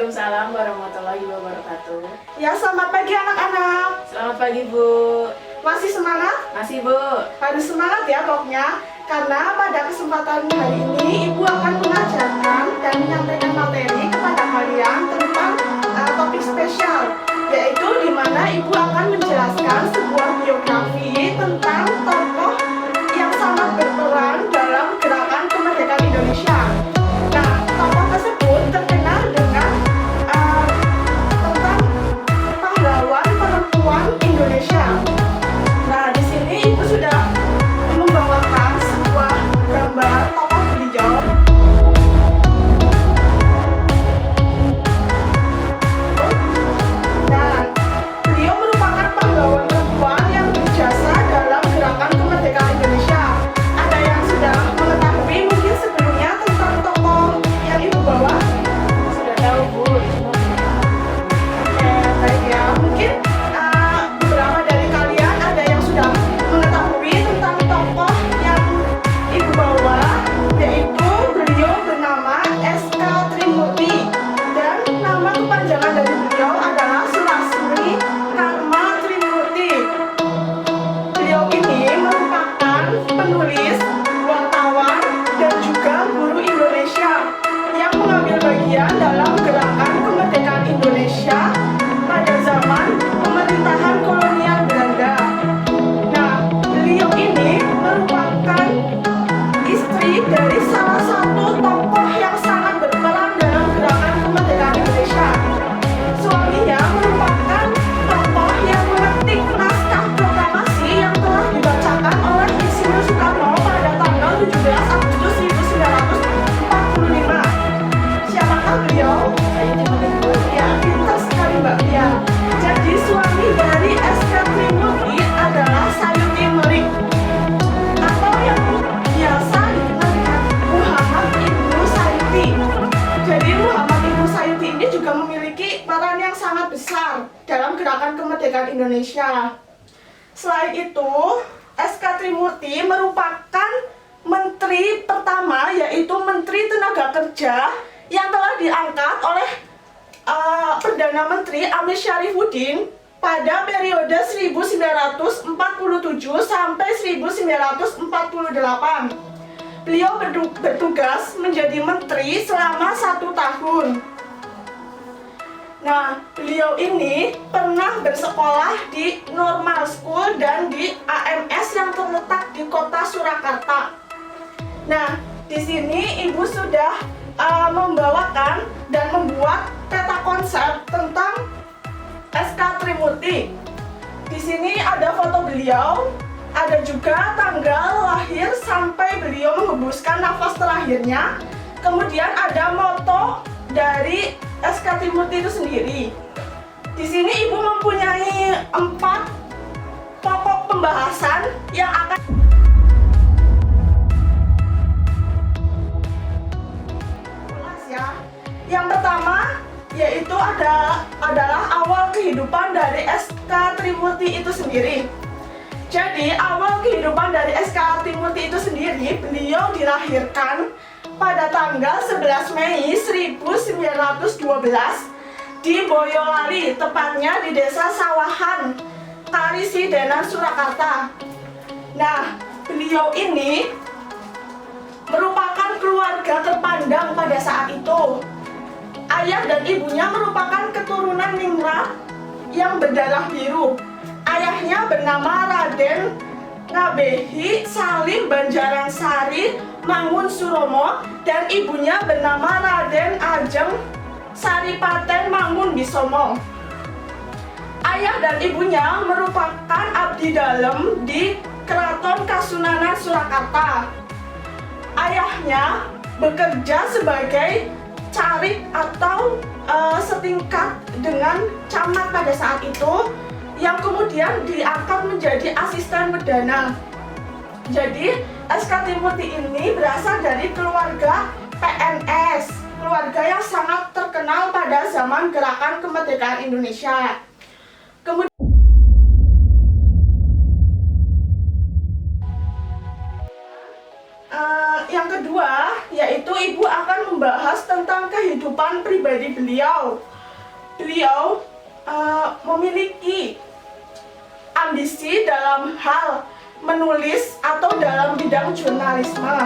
Waalaikumsalam warahmatullahi wabarakatuh. Ya, selamat pagi anak-anak. Selamat pagi Bu. Masih semangat? Masih Bu. Harus semangat ya pokoknya. Karena pada kesempatan hari ini Ibu akan mengajarkan dan menyampaikan materi kepada kalian tentang topik spesial, yaitu di mana Ibu akan menjelaskan sebuah biografi tentang tokoh yang sangat berperan dalam gerakan kemerdekaan Indonesia. Nah, tokoh tersebut terkenal dengan tentang pahlawan perempuan Indonesia. Nah, di sini Ibu sudah membawakan sebuah gambar tokoh beliau. Dan beliau merupakan pahlawan perempuan yang berjasa dalam gerakan kemerdekaan Indonesia. Ada yang sudah mengetahui mungkin sebelumnya tentang tokoh yang Ibu bawa? Sudah tahu Bu. Oke, baik ya. Mungkin beberapa dari kalian ada yang sudah mengetahui tentang tokoh yang Ibu bawa, yaitu beliau bernama S.K. Trimurti, dan nama kepanjangan dari beliau adalah Sulasmi Karma Trimurti. Beliau ini merupakan penulis, wartawan, dan juga guru Indonesia yang mengambil bagian dalam gerakan kemerdekaan Indonesia pada zaman pemerintahan kolonial Belanda. Nah, beliau ini merupakan istri dari salah satu tokoh yang sangat berperan dalam gerakan kemerdekaan Indonesia. Suaminya merupakan tokoh yang mengetik naskah proklamasi yang telah dibacakan oleh Insinyur Soekarno pada tanggal 17 Agustus 1945. Siapakah beliau? Ya, pintar sekali Mbak Pia. Jadi suami dari S.K. Trimurti adalah Sayuti Melik, atau yang biasa dikenal dengan Muhammad Ibnu Sayuti. Jadi Muhammad Ibnu Sayuti ini juga memiliki peran yang sangat besar dalam gerakan kemerdekaan Indonesia. Selain itu, S.K. Trimurti merupakan menteri pertama, yaitu Menteri Tenaga Kerja yang telah diangkat oleh Perdana Menteri Amir Syarifuddin pada periode 1947 sampai 1948. Beliau bertugas menjadi menteri selama 1 tahun. Nah, beliau ini pernah bersekolah di Normal School dan di AMS yang terletak di kota Surakarta. Nah, di sini Ibu sudah membawakan dan membuat peta konsep tentang S.K. Trimurti. Di sini ada foto beliau, ada juga tanggal lahir sampai beliau menghembuskan nafas terakhirnya. Kemudian ada moto dari S.K. Trimurti itu sendiri. Di sini Ibu mempunyai 4 pokok pembahasan yang akan Yang pertama yaitu adalah awal kehidupan dari S.K. Trimurti itu sendiri. Jadi awal kehidupan dari S.K. Trimurti itu sendiri, beliau dilahirkan pada tanggal 11 Mei 1912 di Boyolali, tepatnya di Desa Sawahan, Karisidenan, Surakarta. Nah, beliau ini merupakan keluarga terpandang pada saat itu. Ayah dan ibunya merupakan keturunan ningrat yang berdarah biru. Ayahnya bernama Raden Ngabehi Salim Banjaransari Mangunsuromo dan ibunya bernama Raden Ajeng Saripaten Mangunbisomo. Ayah dan ibunya merupakan abdi dalem di Keraton Kasunanan Surakarta. Ayahnya bekerja sebagai carik atau setingkat dengan camat pada saat itu, yang kemudian diangkat menjadi asisten perdana. Jadi S.K. Trimurti ini berasal dari keluarga PNS, keluarga yang sangat terkenal pada zaman gerakan kemerdekaan Indonesia. Kemudian Yang kedua, yaitu ibu akan membahas tentang kehidupan pribadi beliau. Beliau memiliki ambisi dalam hal menulis atau dalam bidang jurnalisme.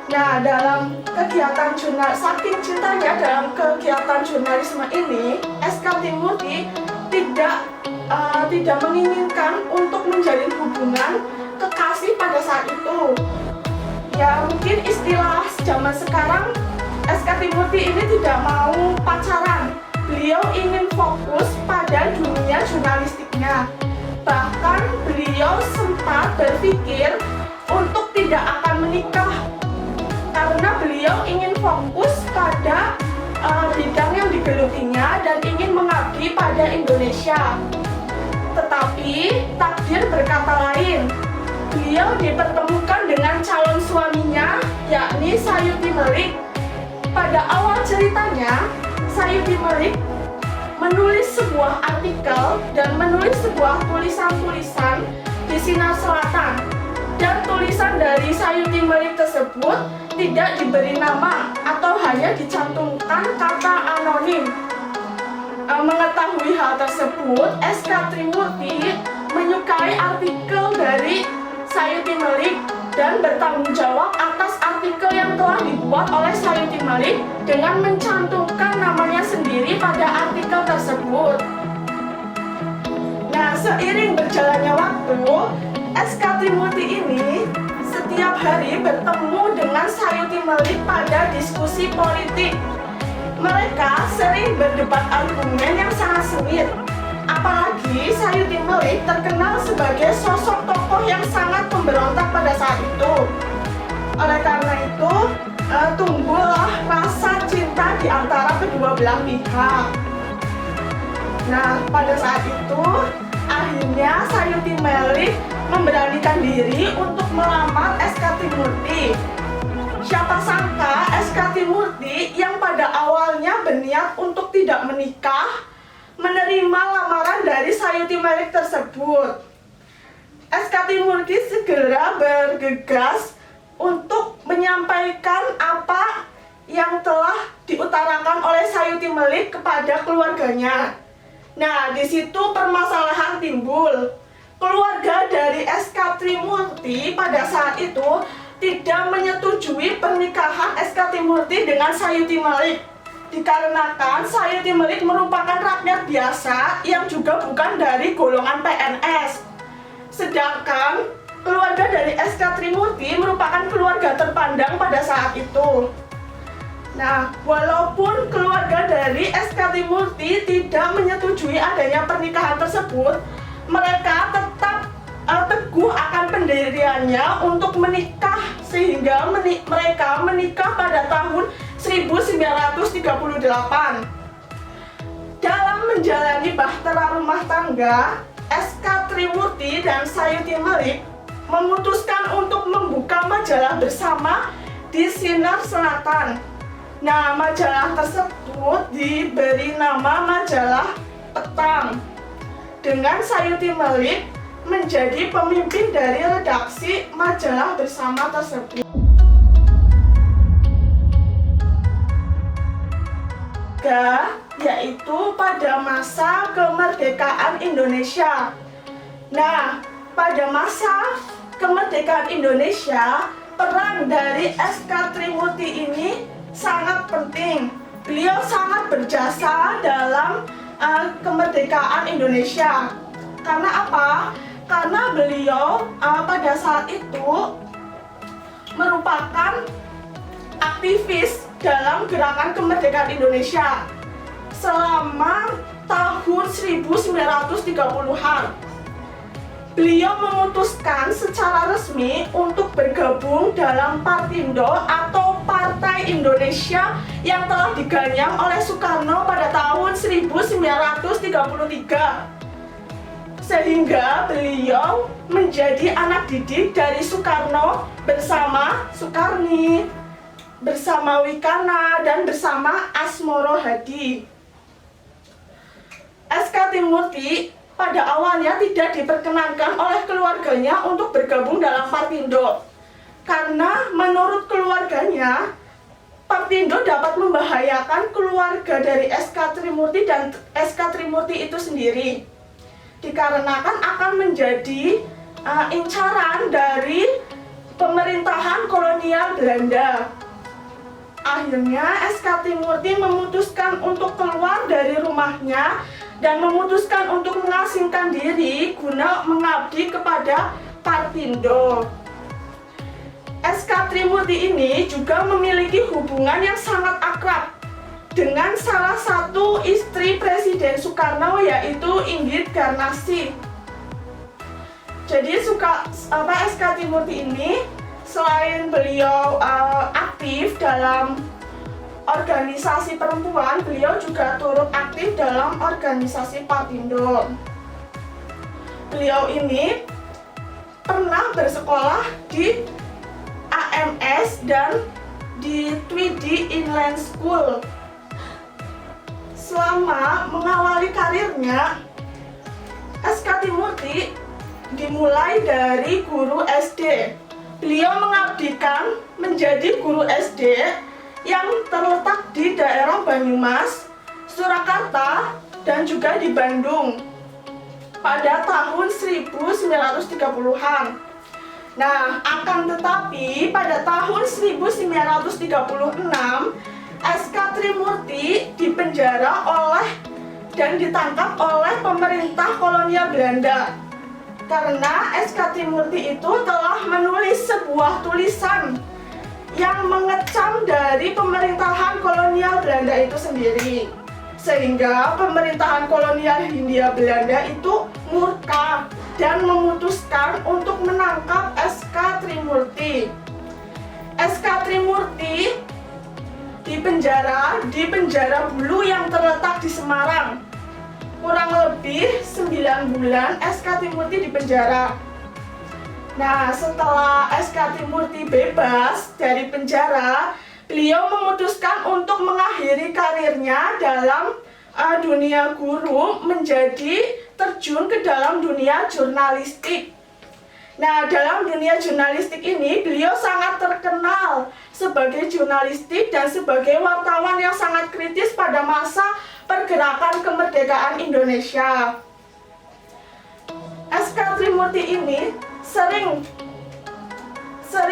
Nah, dalam kegiatan saking cintanya dalam kegiatan jurnalisme ini, SK Trimurti tidak menginginkan untuk menjalin hubungan kekasih pada saat itu. Ya, mungkin istilah zaman sekarang, SK Trimurti ini tidak mau pacaran. Beliau ingin fokus pada dunia jurnalistiknya. Bahkan beliau sempat berpikir untuk tidak akan menikah karena beliau ingin fokus pada bidang yang digelutinya dan ingin mengabdi pada Indonesia. Tetapi takdir berkata lain. Beliau dipertemukan dengan calon suaminya, yakni Sayuti Melik. Pada awal ceritanya, Sayuti Melik menulis sebuah artikel dan menulis sebuah tulisan-tulisan di Sinar Selatan. Dan tulisan dari Sayuti Melik tersebut tidak diberi nama atau hanya dicantumkan kata anonim. Mengetahui hal tersebut, SK Trimurti menyukai artikel dari Sayuti Melik dan bertanggung jawab atas artikel yang telah dibuat oleh Sayuti Melik dengan mencantumkan namanya sendiri pada artikel tersebut. Nah, seiring berjalannya waktu, SK Trimurti ini setiap hari bertemu dengan Sayuti Melik pada diskusi politik. Mereka sering berdebat argumen yang sangat sengit. Apalagi Sayuti Melik terkenal sebagai sosok tokoh yang sangat pemberontak pada saat itu. Oleh karena itu, tumbuhlah rasa cinta di antara kedua belah pihak. Nah, pada saat itu, akhirnya Sayuti Melik memberanikan diri untuk melamar SK Trimurti. Siapa sangka SK Trimurti yang pada awalnya berniat untuk tidak menikah, menerima lamaran dari Sayuti Melik tersebut. SK Trimurti segera bergegas untuk menyampaikan apa yang telah diutarakan oleh Sayuti Melik kepada keluarganya. Nah, di situ permasalahan timbul. Keluarga dari SK Trimurti pada saat itu tidak menyetujui pernikahan SK Trimurti dengan Sayuti Melik. Dikarenakan Sayuti Melik merupakan rakyat biasa yang juga bukan dari golongan PNS. Sedangkan keluarga dari SK Trimurti merupakan keluarga terpandang pada saat itu. Nah, walaupun keluarga dari SK Trimurti tidak menyetujui adanya pernikahan tersebut, mereka tetap teguh akan pendiriannya untuk menikah, sehingga mereka menikah pada tahun 1938. Dalam menjalani bahtera rumah tangga, SK Trimurti dan Sayuti Melik memutuskan untuk membuka majalah bersama di Sinar Selatan. Nah, majalah tersebut diberi nama majalah Petang, dengan Sayuti Melik menjadi pemimpin dari redaksi majalah bersama tersebut. Yaitu pada masa kemerdekaan Indonesia. Nah, pada masa kemerdekaan Indonesia, peran dari SK Trimurti ini sangat penting. Beliau sangat berjasa dalam kemerdekaan Indonesia. Karena apa? Karena beliau pada saat itu merupakan aktivis dalam gerakan kemerdekaan Indonesia selama tahun 1930-an. Beliau memutuskan secara resmi untuk bergabung dalam Partindo atau Partai Indonesia yang telah diganyang oleh Soekarno pada tahun 1933. Sehingga beliau menjadi anak didik dari Soekarno bersama Soekarni, bersama Wikana, dan bersama Asmoro Hadi. SK Trimurti pada awalnya tidak diperkenankan oleh keluarganya untuk bergabung dalam Partindo. karena menurut keluarganya Partindo dapat membahayakan keluarga dari SK Trimurti dan SK Trimurti itu sendiri, dikarenakan akan menjadi incaran dari pemerintahan kolonial Belanda. Akhirnya SK Trimurti memutuskan untuk keluar dari rumahnya dan memutuskan untuk mengasingkan diri guna mengabdi kepada Partindo. SK Trimurti ini juga memiliki hubungan yang sangat akrab dengan salah satu istri Presiden Soekarno, yaitu Inggit Garnassi. Jadi SK Trimurti ini selain beliau aktif dalam organisasi perempuan, beliau juga turut aktif dalam organisasi Partindo. Beliau ini pernah bersekolah di AMS dan di Tweedy Inland School. Selama mengawali karirnya, SK Trimurti dimulai dari guru SD. Beliau mengabdikan menjadi guru SD yang terletak di daerah Banyumas, Surakarta, dan juga di Bandung pada tahun 1930-an. Nah, akan tetapi pada tahun 1936 SK Trimurti dipenjara dan ditangkap oleh pemerintah kolonial Belanda karena SK Trimurti itu telah menulis sebuah tulisan yang mengecam dari pemerintahan kolonial Belanda itu sendiri, sehingga pemerintahan kolonial Hindia Belanda itu murka dan memutuskan untuk menangkap SK Trimurti. SK Trimurti dipenjara di penjara Bulu yang terletak di Semarang. Kurang lebih 9 bulan SK Trimurti dipenjara. Nah, setelah SK Trimurti bebas dari penjara, beliau memutuskan untuk mengakhiri karirnya dalam dunia guru, menjadi terjun ke dalam dunia jurnalistik. Nah, dalam dunia jurnalistik ini beliau sangat terkenal sebagai jurnalistik dan sebagai wartawan yang sangat kritis pada masa pergerakan kemerdekaan Indonesia. SK Trimurti ini sering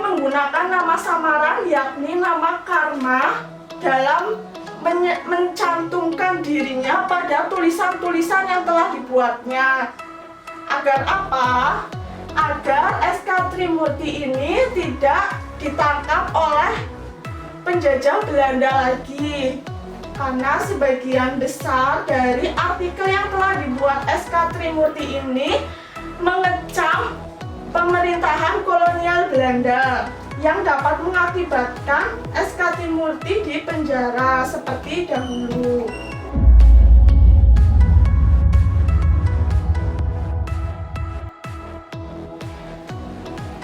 menggunakan nama samaran, yakni nama Karma, dalam mencantumkan dirinya pada tulisan-tulisan yang telah dibuatnya. Agar apa? Agar SK Trimurti ini tidak ditangkap oleh penjajah Belanda lagi. Karena sebagian besar dari artikel yang telah dibuat SK Trimurti ini mengecam pemerintahan kolonial Belanda, yang dapat mengakibatkan SK Trimurti di penjara seperti dahulu.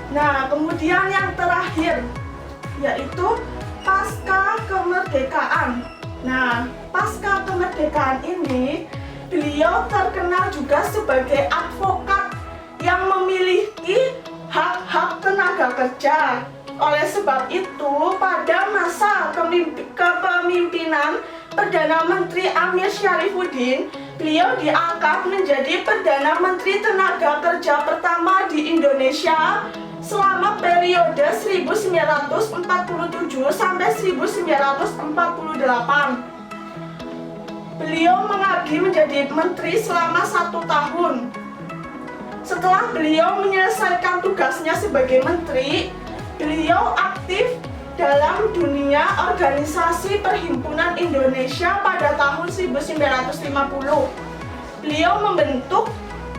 Nah, kemudian yang terakhir yaitu pasca kemerdekaan. Nah, pasca kemerdekaan ini beliau terkenal juga sebagai advokat yang memiliki hak-hak tenaga kerja. Oleh sebab itu, pada masa kepemimpinan Perdana Menteri Amir Syarifuddin, beliau diangkat menjadi Perdana Menteri Tenaga Kerja pertama di Indonesia selama periode 1947 sampai 1948. Beliau mengabdi menjadi menteri selama 1 tahun. Setelah beliau menyelesaikan tugasnya sebagai menteri, beliau aktif dalam dunia organisasi Perhimpunan Indonesia pada tahun 1950. Beliau membentuk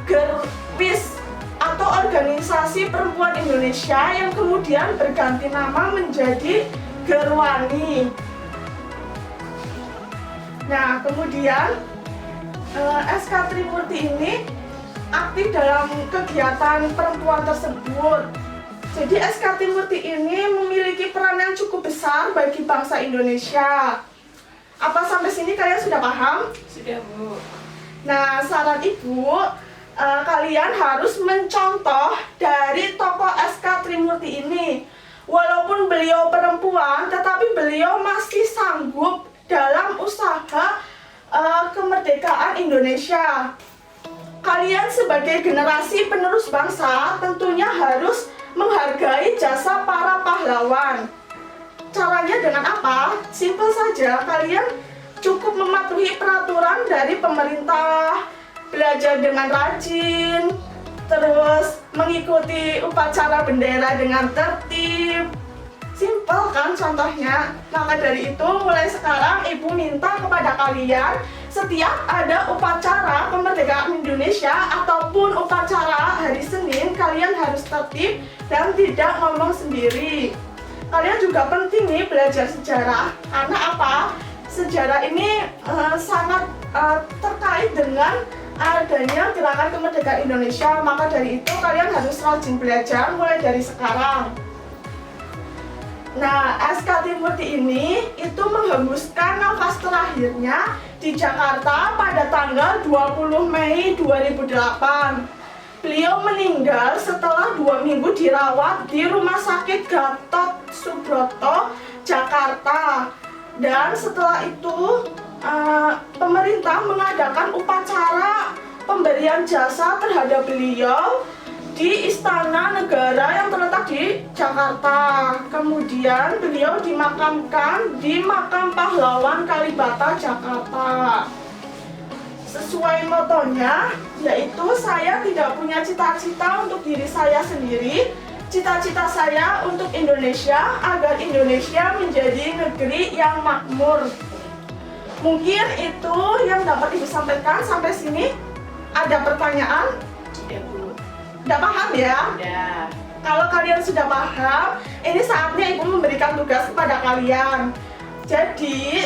Gerwis atau Organisasi Perempuan Indonesia yang kemudian berganti nama menjadi Gerwani. Nah, kemudian SK Trimurti ini aktif dalam kegiatan perempuan tersebut. Jadi SK Trimurti ini memiliki peran yang cukup besar bagi bangsa Indonesia. Apa sampai sini kalian sudah paham? Sudah, Bu. Nah, saran Ibu, kalian harus mencontoh dari tokoh SK Trimurti ini. Walaupun beliau perempuan, tetapi beliau masih sanggup dalam usaha kemerdekaan Indonesia. Kalian sebagai generasi penerus bangsa tentunya harus menghargai jasa para pahlawan. Caranya dengan apa? Simpel saja, kalian cukup mematuhi peraturan dari pemerintah, belajar dengan rajin, terus mengikuti upacara bendera dengan tertib. Simpel kan contohnya. Maka dari itu mulai sekarang ibu minta kepada kalian, setiap ada upacara kemerdekaan Indonesia ataupun upacara hari Senin, kalian harus tertib dan tidak ngomong sendiri. Kalian juga penting nih belajar sejarah. Karena apa? Sejarah ini sangat terkait dengan adanya gerakan kemerdekaan Indonesia. Maka dari itu kalian harus rajin belajar mulai dari sekarang. Nah, SK Trimurti ini itu menghembuskan nafas terakhirnya di Jakarta pada tanggal 20 Mei 2008. Beliau meninggal setelah 2 minggu dirawat di Rumah Sakit Gatot Subroto, Jakarta. Dan setelah itu pemerintah mengadakan upacara pemberian jasa terhadap beliau di Istana Negara yang terletak di Jakarta. Kemudian beliau dimakamkan di Makam Pahlawan Kalibata, Jakarta. Sesuai motonya, yaitu saya tidak punya cita-cita untuk diri saya sendiri. Cita-cita saya untuk Indonesia, agar Indonesia menjadi negeri yang makmur. Mungkin itu yang dapat Ibu sampaikan sampai sini. Ada pertanyaan? Ya Bu. Udah paham ya? Udah. Kalau kalian sudah paham, ini saatnya Ibu memberikan tugas kepada kalian. Jadi,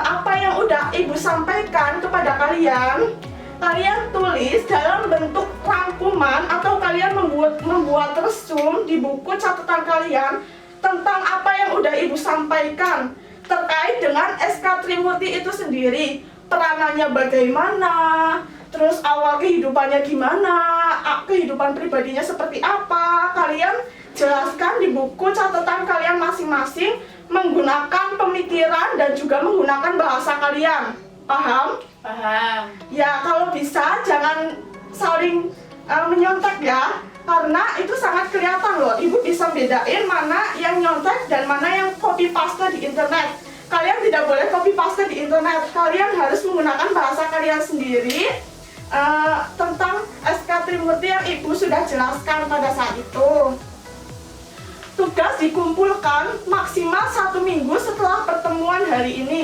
apa yang udah Ibu sampaikan kepada kalian, kalian tulis dalam bentuk rangkuman atau kalian membuat resume di buku catatan kalian tentang apa yang udah Ibu sampaikan terkait dengan SK Trimurti itu sendiri. Peranannya bagaimana, terus awal kehidupannya gimana, kehidupan pribadinya seperti apa. Kalian jelaskan di buku catatan kalian masing-masing menggunakan pemikiran dan juga menggunakan bahasa kalian. Paham? Paham. Ya, kalau bisa jangan saling menyontek ya, karena itu sangat kelihatan loh. Ibu bisa bedain mana yang nyontek dan mana yang copy paste di internet. Kalian tidak boleh copy paste di internet. Kalian harus menggunakan bahasa kalian sendiri tentang SK Trimurti yang Ibu sudah jelaskan pada saat itu. Tugas dikumpulkan maksimal 1 minggu setelah pertemuan hari ini.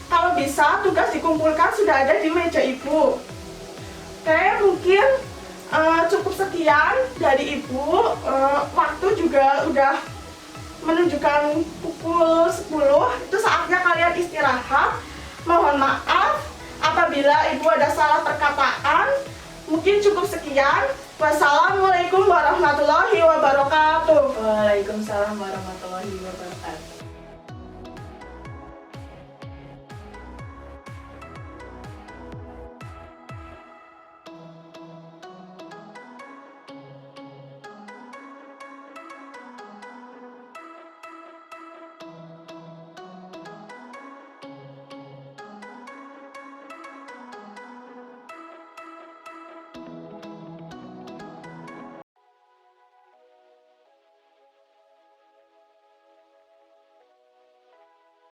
Kalau bisa, tugas dikumpulkan sudah ada di meja Ibu. Oke, mungkin cukup sekian dari Ibu. Waktu juga udah menunjukkan pukul 10. Itu saatnya kalian istirahat. Mohon maaf apabila Ibu ada salah perkataan. Mungkin cukup sekian. Wassalamualaikum warahmatullahi wabarakatuh. Waalaikumsalam warahmatullahi wabarakatuh.